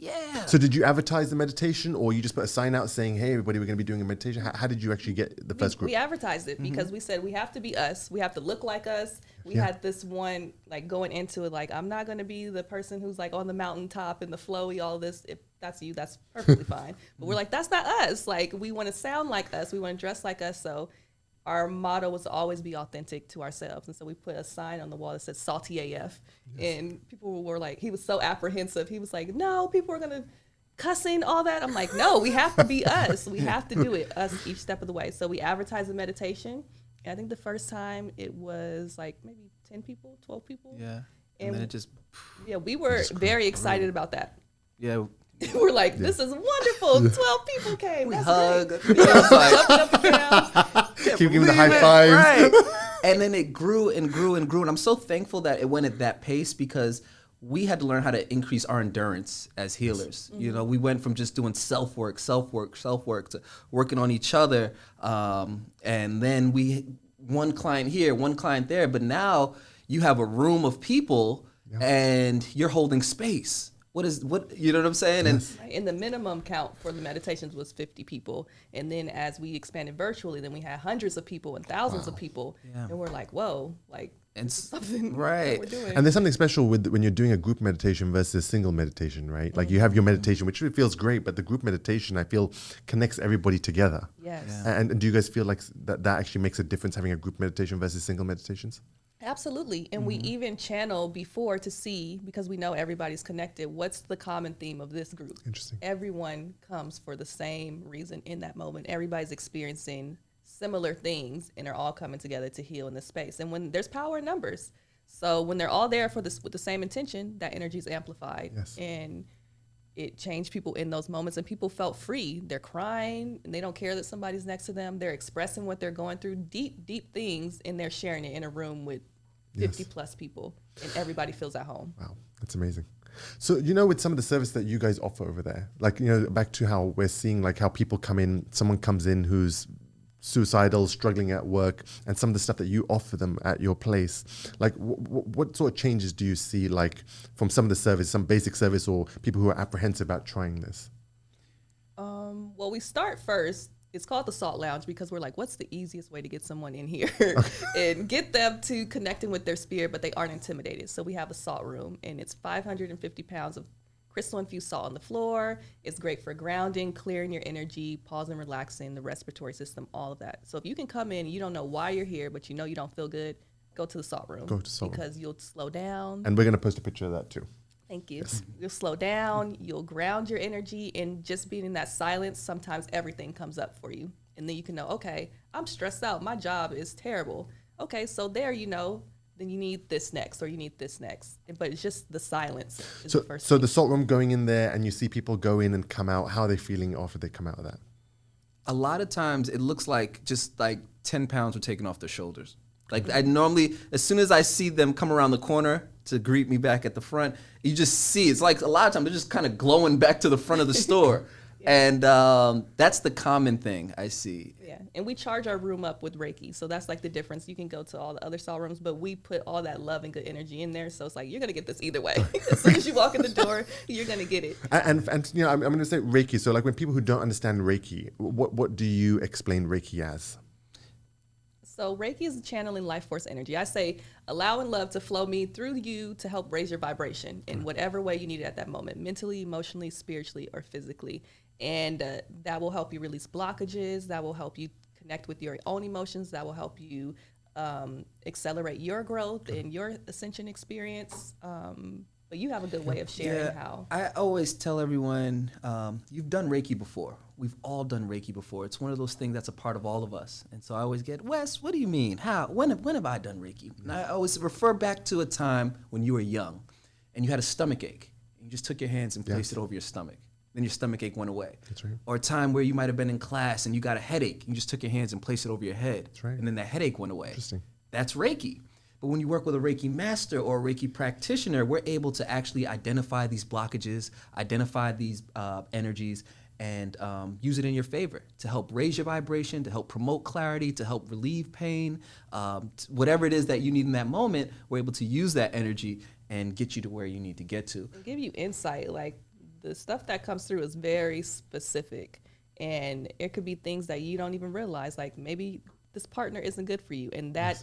So did you advertise the meditation or you just put a sign out saying, hey, everybody, we're going to be doing a meditation? How did you actually get the first group? We advertised it because we said we have to be us. We have to look like us. We had this one, like, going into it, like, I'm not going to be the person who's like on the mountaintop and the flowy, all this. If that's you, that's perfectly fine. But we're like, that's not us. Like, we want to sound like us. We want to dress like us. So our motto was to always be authentic to ourselves. And so we put a sign on the wall that said salty AF. Yes. And people were like, he was so apprehensive. He was like, no, people are going to cussing, all that. I'm like, no, we have to be us. We have to do it, us, each step of the way. So we advertised the meditation. And I think the first time it was like maybe 10 people, 12 people. Yeah. And then it just... Yeah, we were very excited about that. Yeah. We're like, this is wonderful. 12 people came. We That's hug. Great. Up and down. Keep giving the high fives. Right. And then it grew and grew and grew. And I'm so thankful that it went at that pace because we had to learn how to increase our endurance as healers. Mm-hmm. We went from just doing self-work to working on each other. And then one client here, one client there. But now you have a room of people and you're holding space. What you know what I'm saying? Yes. And the minimum count for the meditations was 50 people. And then as we expanded virtually, then we had hundreds of people and thousands of people. Yeah. And we're like, whoa, like, and something that we're doing. And there's something special with when you're doing a group meditation versus single meditation, right? Like you have your meditation, which feels great, but the group meditation, I feel, connects everybody together. Yes. Yeah. And do you guys feel like that actually makes a difference having a group meditation versus single meditations? Absolutely. And we even channel before to see, because we know everybody's connected, what's the common theme of this group? Interesting. Everyone comes for the same reason in that moment. Everybody's experiencing similar things and are all coming together to heal in this space. And when there's power in numbers. So when they're all there for this with the same intention, that energy is amplified. Yes. And it changed people in those moments, and people felt free. They're crying and they don't care that somebody's next to them. They're expressing what they're going through, deep, deep things, and they're sharing it in a room with 50 plus people, and everybody feels at home. Wow, that's amazing. So, with some of the service that you guys offer over there, like, back to how we're seeing, like, how people come in, someone comes in who's suicidal, struggling at work, and some of the stuff that you offer them at your place, like, what sort of changes do you see, like, from some of the service, some basic service, or people who are apprehensive about trying this? Well, we start first. It's called the Salt Lounge because we're like, what's the easiest way to get someone in here and get them to connecting with their spirit, but they aren't intimidated. So we have a salt room, and it's 550 pounds of crystal infused salt on the floor. It's great for grounding, clearing your energy, pausing, relaxing, the respiratory system, all of that. So if you can come in and you don't know why you're here, but you don't feel good, go to the salt room. Go to salt because you'll slow down. And we're going to post a picture of that too. Thank you. You'll slow down, you'll ground your energy, and just being in that silence, sometimes everything comes up for you. And then you can know, okay, I'm stressed out. My job is terrible. Okay, so there, then you need this next, or you need this next. But it's just the silence is the first So thing. the salt room, going in there and you see people go in and come out, how are they feeling after they come out of that? A lot of times it looks like just like 10 pounds were taken off their shoulders. Like I normally, as soon as I see them come around the corner to greet me back at the front, you just see, it's like a lot of times they're just kind of glowing back to the front of the store. And that's the common thing I see. Yeah, and we charge our room up with Reiki. So that's like the difference. You can go to all the other salt rooms, but we put all that love and good energy in there. So it's like, you're going to get this either way. As soon as you walk in the door, you're going to get it. And I'm going to say Reiki. So like when people who don't understand Reiki, what do you explain Reiki as? So Reiki is channeling life force energy. I say, allowing love to flow me through you to help raise your vibration in whatever way you need it at that moment, mentally, emotionally, spiritually, or physically. And that will help you release blockages. That will help you connect with your own emotions. That will help you accelerate your growth and your ascension experience. But you have a good way of sharing how. I always tell everyone, you've done Reiki before. We've all done Reiki before. It's one of those things that's a part of all of us. And so I always get, Wes, what do you mean? How? When have I done Reiki? And I always refer back to a time when you were young and you had a stomach ache. And you just took your hands and placed it over your stomach. Then your stomach ache went away. That's right. Or a time where you might have been in class and you got a headache. You just took your hands and placed it over your head. That's right. And then that headache went away. Interesting. That's Reiki. But when you work with a Reiki master or a Reiki practitioner, we're able to actually identify these blockages, identify these energies, and use it in your favor to help raise your vibration, to help promote clarity, to help relieve pain, whatever it is that you need in that moment. We're able to use that energy and get you to where you need to get to. Give you insight. Like, the stuff that comes through is very specific, and it could be things that you don't even realize. Like, maybe this partner isn't good for you, and that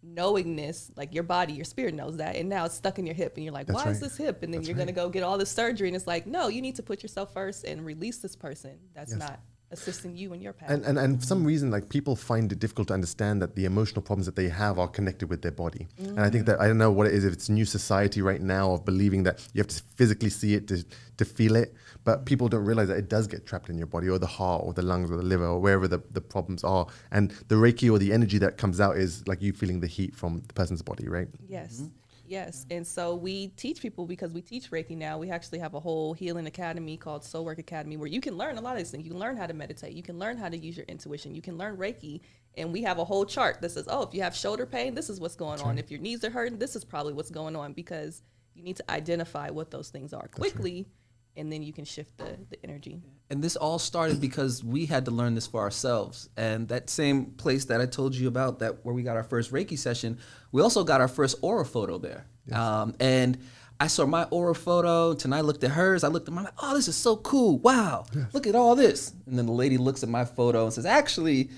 knowingness, like your body, your spirit knows that, and now it's stuck in your hip, and you're like, That's why right. is this hip? And then That's you're right. gonna go get all this surgery, and it's like, no, you need to put yourself first and release this person that's not assisting you in your path. And for some reason, like, people find it difficult to understand that the emotional problems that they have are connected with their body. And I think that, I don't know what it is, if it's a new society right now of believing that you have to physically see it to feel it, but people don't realize that it does get trapped in your body, or the heart, or the lungs, or the liver, or wherever the problems are. And the Reiki, or the energy that comes out, is like you feeling the heat from the person's body, right? Yes. Yes. And so we teach people, because we teach Reiki now. We actually have a whole healing academy called Soul Work Academy, where you can learn a lot of these things. You can learn how to meditate. You can learn how to use your intuition. You can learn Reiki. And we have a whole chart that says, oh, if you have shoulder pain, this is what's going on. If your knees are hurting, this is probably what's going on, because you need to identify what those things are quickly, and then you can shift the energy. And this all started because we had to learn this for ourselves. And that same place that I told you about, that where we got our first Reiki session, we also got our first aura photo there. Yes. And I saw my aura photo, Tanai looked at hers, I looked at mine, like, oh, this is so cool, wow, look at all this. And then the lady looks at my photo and says, actually,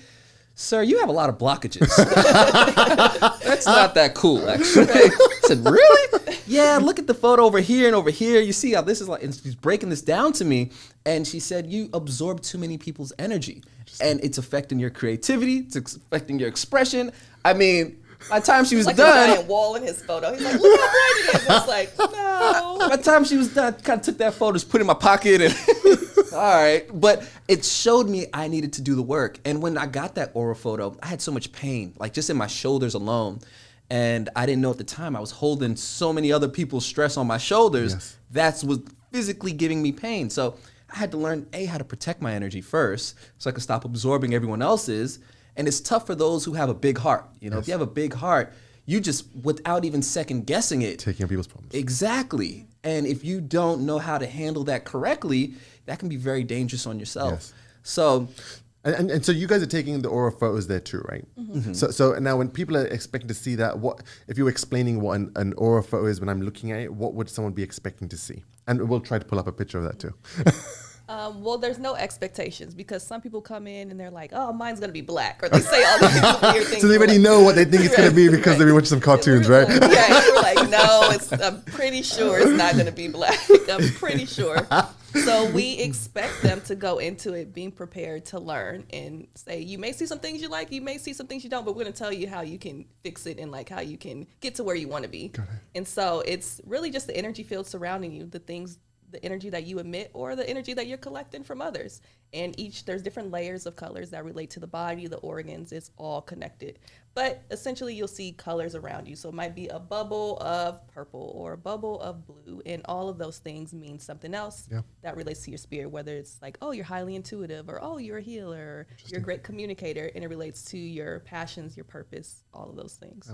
sir, you have a lot of blockages. That's not that cool, actually. I said, really? Yeah, look at the photo over here and over here. You see how this is like, and she's breaking this down to me. And she said, you absorb too many people's energy. And it's affecting your creativity, it's affecting your expression. I mean, by the time she was like done. a giant wall in his photo. He's like, look how bright it is. It's like, no. By the time she was done, I kind of took that photo, just put it in my pocket, and all right. But it showed me I needed to do the work. And when I got that aura photo, I had so much pain, like just in my shoulders alone. And I didn't know at the time I was holding so many other people's stress on my shoulders. Yes. That was physically giving me pain. So I had to learn, how to protect my energy first so I could stop absorbing everyone else's. And it's tough for those who have a big heart. You know, if you have a big heart, you just, without even second guessing it. Taking on people's problems. Exactly. And if you don't know how to handle that correctly, that can be very dangerous on yourself. Yes. So... And so you guys are taking the aura photos there too, right? Mm-hmm. So now when people are expecting to see that, what if you were explaining what an aura photo is when I'm looking at it, what would someone be expecting to see? And we'll try to pull up a picture of that too. Well, there's no expectations because some people come in and they're like, "Oh, mine's gonna be black," or they say all these weird things. So they already know what they think it's gonna be because they've been watching some cartoons, right? Like, yeah, we're like, no, I'm pretty sure it's not gonna be black. I'm pretty sure. So we expect them to go into it being prepared to learn and say, you may see some things you like, you may see some things you don't, but we're gonna tell you how you can fix it and like how you can get to where you want to be. And so it's really just the energy field surrounding you, the energy that you emit or the energy that you're collecting from others. And there's different layers of colors that relate to the body, the organs, it's all connected. But essentially you'll see colors around you. So it might be a bubble of purple or a bubble of blue, and all of those things mean something else that relates to your spirit, whether it's like, oh, you're highly intuitive, or oh, you're a healer, or you're a great communicator, and it relates to your passions, your purpose, all of those things.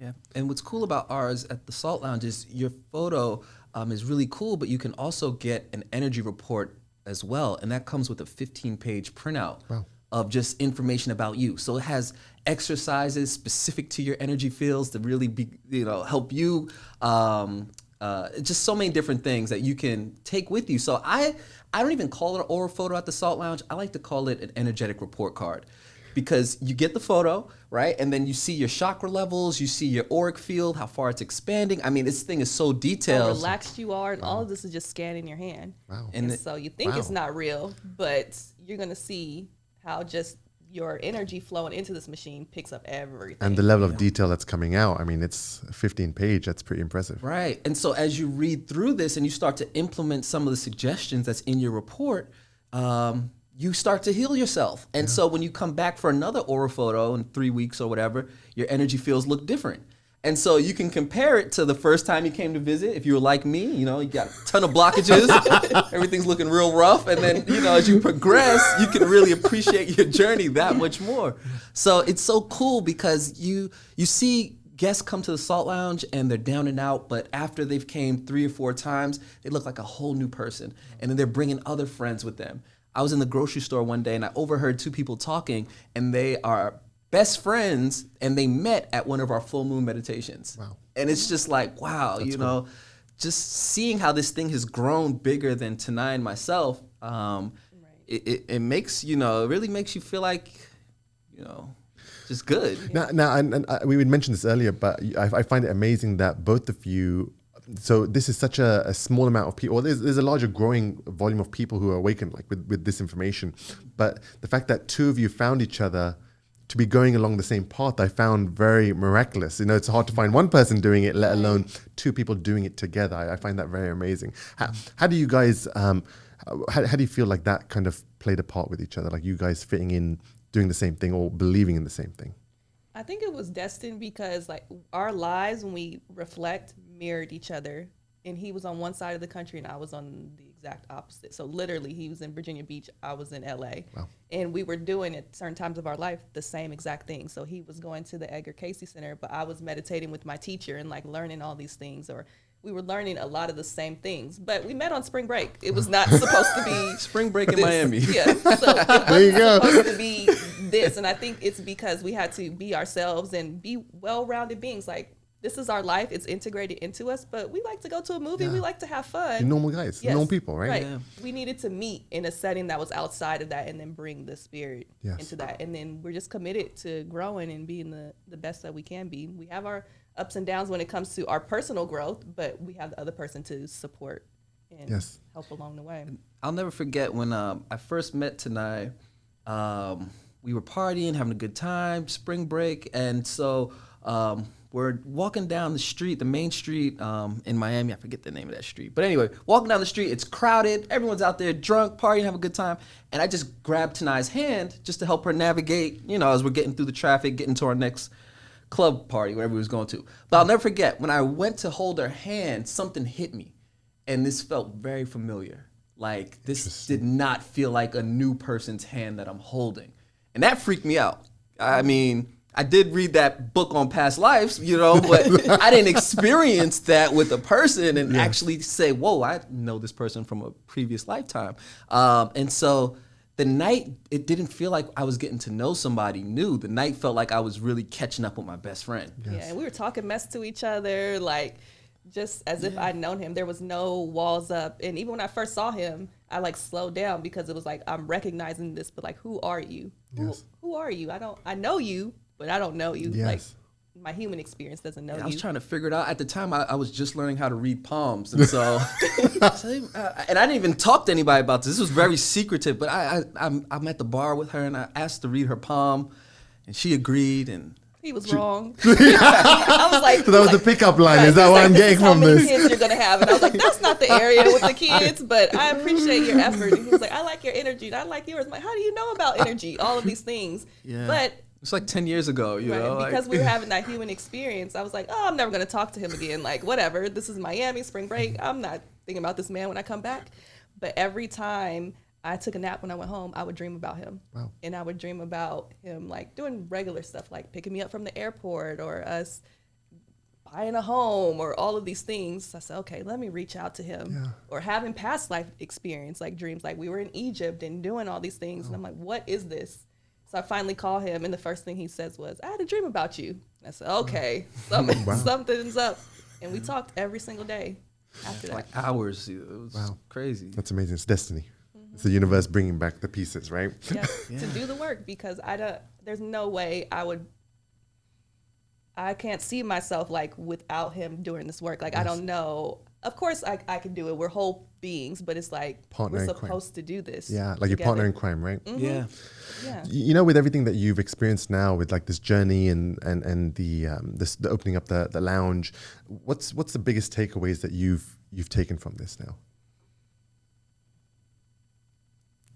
Yeah, and what's cool about ours at the Salt Lounge is your photo is really cool, but you can also get an energy report as well, and that comes with a 15-page printout of just information about you. So it has exercises specific to your energy fields to really help you. Just so many different things that you can take with you. So I don't even call it an aura photo at the Salt Lounge. I like to call it an energetic report card. Because you get the photo, right? And then you see your chakra levels, you see your auric field, how far it's expanding. I mean, this thing is so detailed. How relaxed you are, and all of this is just scanning your hand. And so you think it's not real, but you're going to see how just your energy flowing into this machine picks up everything. And the level of detail that's coming out, I mean, it's a 15-page. That's pretty impressive. Right. And so as you read through this and you start to implement some of the suggestions that's in your report, you start to heal yourself. And so when you come back for another aura photo in 3 weeks or whatever, your energy fields look different. And so you can compare it to the first time you came to visit. If you were like me, you got a ton of blockages, everything's looking real rough. And then, as you progress, you can really appreciate your journey that much more. So it's so cool because you see guests come to the Salt Lounge and they're down and out, but after they've came 3 or 4 times, they look like a whole new person. And then they're bringing other friends with them. I was in the grocery store one day and I overheard 2 people talking, and they are best friends, and they met at one of our full moon meditations. Wow. And it's just like, wow, that's cool. Just seeing how this thing has grown bigger than Tanai and myself, it makes, it really makes you feel like, just good. Now, and we would mention this earlier, but I find it amazing that both of you, so this is such a small amount of people. Well, there's a larger growing volume of people who are awakened with this information. But the fact that 2 of you found each other to be going along the same path, I found very miraculous. It's hard to find one person doing it, let alone 2 people doing it together. I find that very amazing. How do you guys, how do you feel like that kind of played a part with each other? Like you guys fitting in, doing the same thing or believing in the same thing? I think it was destined because our lives, when we reflect, mirrored each other. And he was on one side of the country and I was on the exact opposite. So literally he was in Virginia Beach, I was in LA. Wow. And we were doing at certain times of our life the same exact thing. So he was going to the Edgar Cayce Center, but I was meditating with my teacher and learning all these things, or we were learning a lot of the same things. But we met on spring break. It was not supposed to be spring break in Miami. Yeah. So it wasn't supposed to be this. And I think it's because we had to be ourselves and be well-rounded beings. This is our life. It's integrated into us, but we like to go to a movie. Yeah. We like to have fun. You're normal guys, normal people, right? Right. Yeah. We needed to meet in a setting that was outside of that and then bring the spirit into that. And then we're just committed to growing and being the best that we can be. We have our ups and downs when it comes to our personal growth, but we have the other person to support and help along the way. I'll never forget when I first met Tanai. We were partying, having a good time, spring break, and so we're walking down the street, the main street in Miami. I forget the name of that street. But anyway, walking down the street, it's crowded. Everyone's out there drunk, partying, having a good time. And I just grabbed Tanai's hand just to help her navigate, as we're getting through the traffic, getting to our next club party, wherever we was going to. But I'll never forget, when I went to hold her hand, something hit me. And this felt very familiar. This did not feel like a new person's hand that I'm holding. And that freaked me out. I mean, I did read that book on past lives, but I didn't experience that with a person and actually say, whoa, I know this person from a previous lifetime. And so the night, it didn't feel like I was getting to know somebody new. The night felt like I was really catching up with my best friend. Yes. Yeah, and we were talking mess to each other, just as if I'd known him. There was no walls up. And even when I first saw him, I like slowed down because it was like, I'm recognizing this, but like, who are you? Yes. Who are you? I know you, but I don't know you. Yes. Like, my human experience doesn't know you. I was trying to figure it out. At the time, I was just learning how to read palms. And so, and I didn't even talk to anybody about this. This was very secretive, but I'm at the bar with her and I asked to read her palm and she agreed and he was wrong. I was like, So that was the pickup line. Is that what I'm getting from this? How many this? kids you're gonna have? And I was like, that's not the area with the kids, but I appreciate your effort. And he was like, I like your energy, and I like yours. I'm like, how do you know about energy? All of these things. Yeah. But it's like 10 years ago, you know? because we were having that human experience, I was like, oh, I'm never gonna talk to him again. Like, whatever. This is Miami, spring break. I'm not thinking about this man when I come back. But every time I took a nap when I went home, I would dream about him. Wow. And I would dream about him like doing regular stuff, like picking me up from the airport or us buying a home or all of these things. I said, okay, let me reach out to him. Yeah. Or having past life experience, like dreams, like we were in Egypt and doing all these things. And I'm like, what is this? So I finally call him, and the first thing he says was, I had a dream about you. I said, okay, something's up. And we talked every single day after that. Like hours. It was crazy. That's amazing. It's destiny. It's the universe bringing back the pieces, right? Yeah, to do the work, because there's no way I can't see myself like without him doing this work. Like, I don't know. Of course I can do it. We're whole beings, but it's like Partner we're in crime. supposed to do this. Yeah, like your partner in crime, right? Mhm. Yeah. Yeah. You know, with everything that you've experienced now, with like this journey and the opening up the lounge, what's the biggest takeaways that you've taken from this now?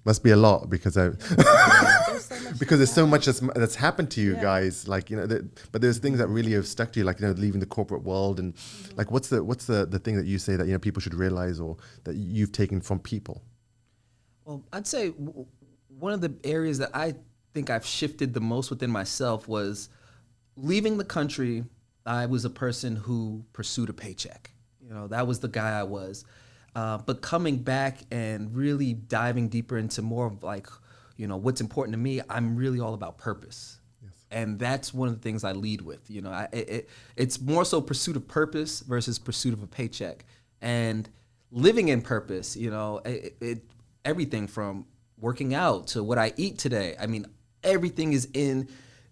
Must be a lot because there's so much that's happened to you guys. Like, you know, but there's things that really have stuck to you, like, you know, leaving the corporate world and like what's the thing that you say that, you know, people should realize or that you've taken from people? Well, I'd say one of the areas that I think I've shifted the most within myself was leaving the country. I was a person who pursued a paycheck. You know, that was the guy I was. But coming back and really diving deeper into more of like, you know, what's important to me, I'm really all about purpose. Yes. And that's one of the things I lead with. You know, it's more so pursuit of purpose versus pursuit of a paycheck. And living in purpose, you know, everything from working out to what I eat today. I mean, everything is in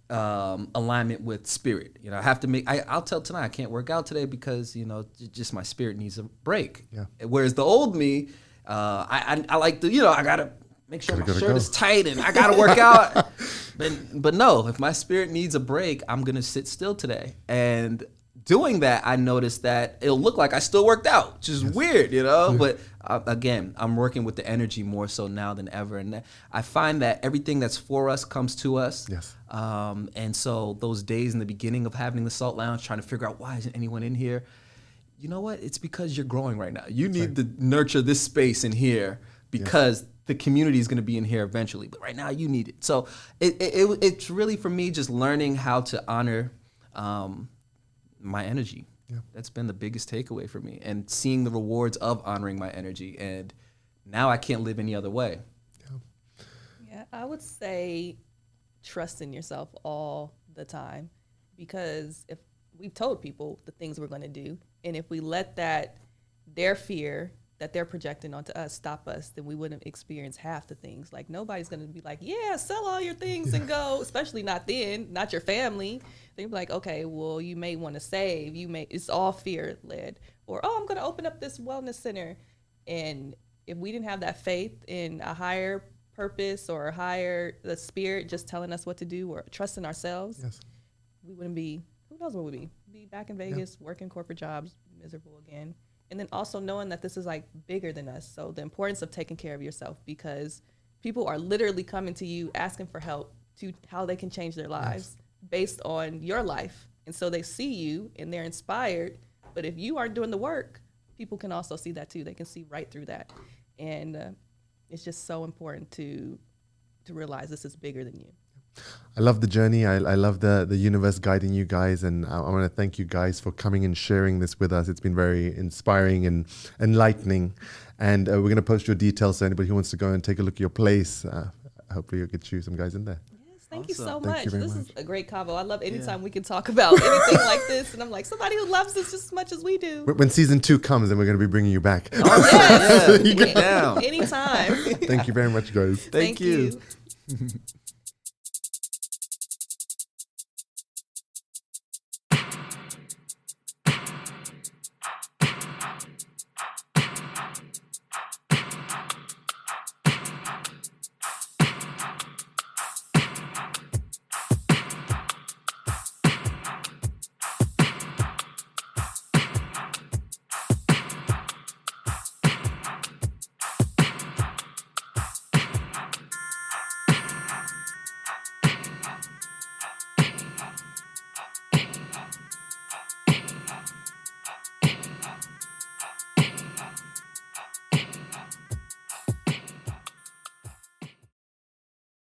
alignment with spirit. You know, I have to I'll tell Tanai I can't work out today because, you know, just my spirit needs a break. Yeah. Whereas the old me, I like to, you know, I gotta make sure my shirt is tight and I gotta work out. But no, if my spirit needs a break, I'm gonna sit still today. And doing that, I noticed that it'll look like I still worked out, which is weird, you know. But again, I'm working with the energy more so now than ever, and I find that everything that's for us comes to us. Yes. And so those days in the beginning of having the Salt Lounge, trying to figure out why isn't anyone in here, you know what? It's because you're growing right now. You need to nurture this space in here because the community is going to be in here eventually. But right now, you need it. So it's really for me just learning how to honor my energy. Yeah. That's been the biggest takeaway for me, and seeing the rewards of honoring my energy. And now I can't live any other way. Yeah, I would say trust in yourself all the time, because if we've told people the things we're going to do, and if we let their fear that they're projecting onto us stop us, then we wouldn't experience half the things. Like, nobody's going to be like, yeah, sell all your things and go, especially not then, not your family. They'd be like, okay, well, you may want to save. It's all fear led. Or, oh, I'm going to open up this wellness center. And if we didn't have that faith in a higher purpose or the spirit just telling us what to do or trust in ourselves, we wouldn't be, who knows where we'd be back in Vegas, working corporate jobs, miserable again. And then also knowing that this is like bigger than us. So the importance of taking care of yourself, because people are literally coming to you asking for help to how they can change their lives based on your life. And so they see you and they're inspired. But if you aren't doing the work, people can also see that too. They can see right through that. And it's just so important to realize this is bigger than you. I love the journey. I love the universe guiding you guys, and I want to thank you guys for coming and sharing this with us. It's been very inspiring and enlightening, and we're going to post your details so anybody who wants to go and take a look at your place, hopefully you'll get you some guys in there. Yes, thank Thank you so Thank much. you very This much. is a great convo. I love anytime we can talk about anything like this. And I'm like, somebody who loves this just as much as we do. When season 2 comes, then we're going to be bringing you back. Yeah, get down. Anytime. Thank you very much, guys. Thank you.